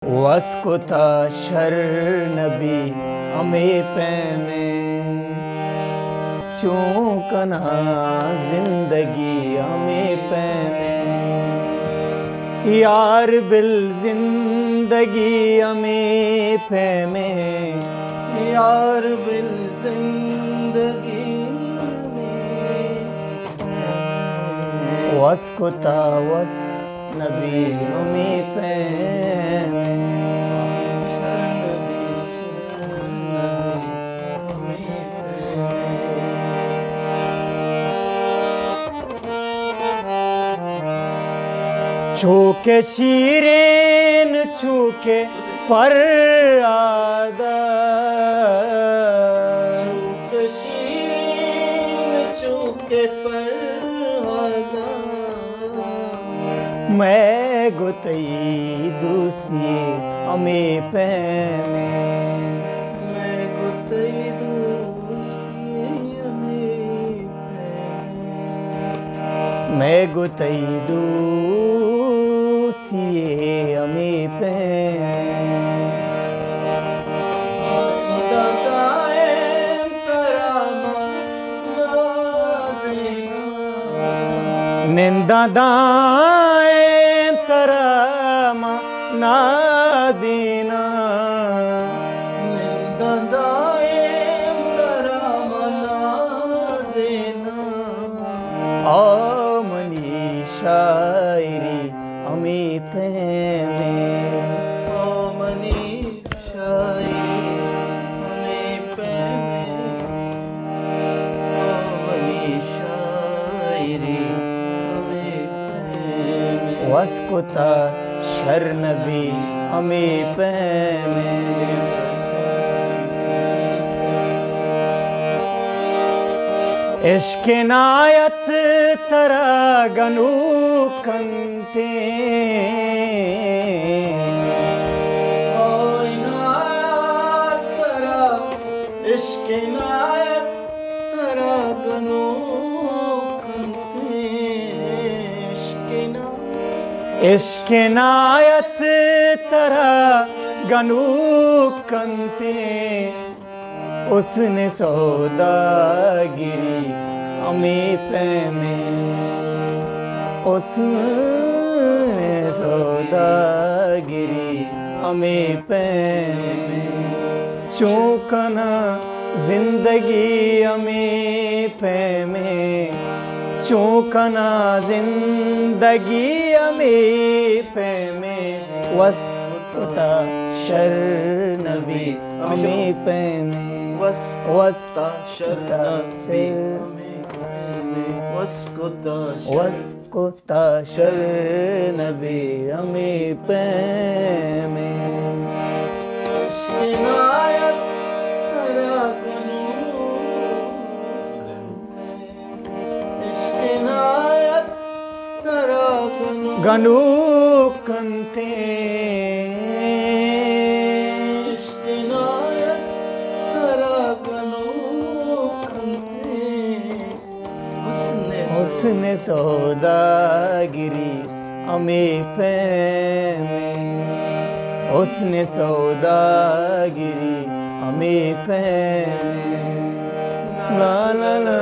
वस्कुता sir नबी हमें पैमे चूकना जिंदगी हमें पैमे यार बिल जिंदगी हमें पैमे यार बिल जिंदगी वस्कुता वस नबी हमें पैमे छूके शीरेन छूके पर आदा छूके शीरेन छूके पर आदा मैं गुतई दोस्ती हमें पैमे मैं गुतई दोस्ती हमें पैमे मैं गुतई दोस्ती हमें पैमे निंदा दाएं तरामा नाजीना निंदा दाएं तरामा नाजीना ओ मनी शायरी हमें पैमे ओ मनी शायरी हमें पैमे ओ मनी शायरी वस्कुता शर नबी हमें पैमे इश्क नायत तरा गनु कंते ओ इनायत तरा इश्क नायत तरा गनु कंते इश्क नायत तरा गनु कंते उसने सौदागिरी हमें पैमे उसने सौदागिरी हमें पैमे चूकना जिंदगी हमें पैमे चूकना जिंदगी हमें पैमे वस्कुता शर नबी हमें पैमे वस्कुता शर नबी वस्कुता शर नबी हमें पैमे इनायत तरा गनु इनायत तरा गनु कंते इनायत तरा गनु कंते उसने सौदागिरी हमें पैमे उसने सौदागिरी हमें पैमे ला ला ला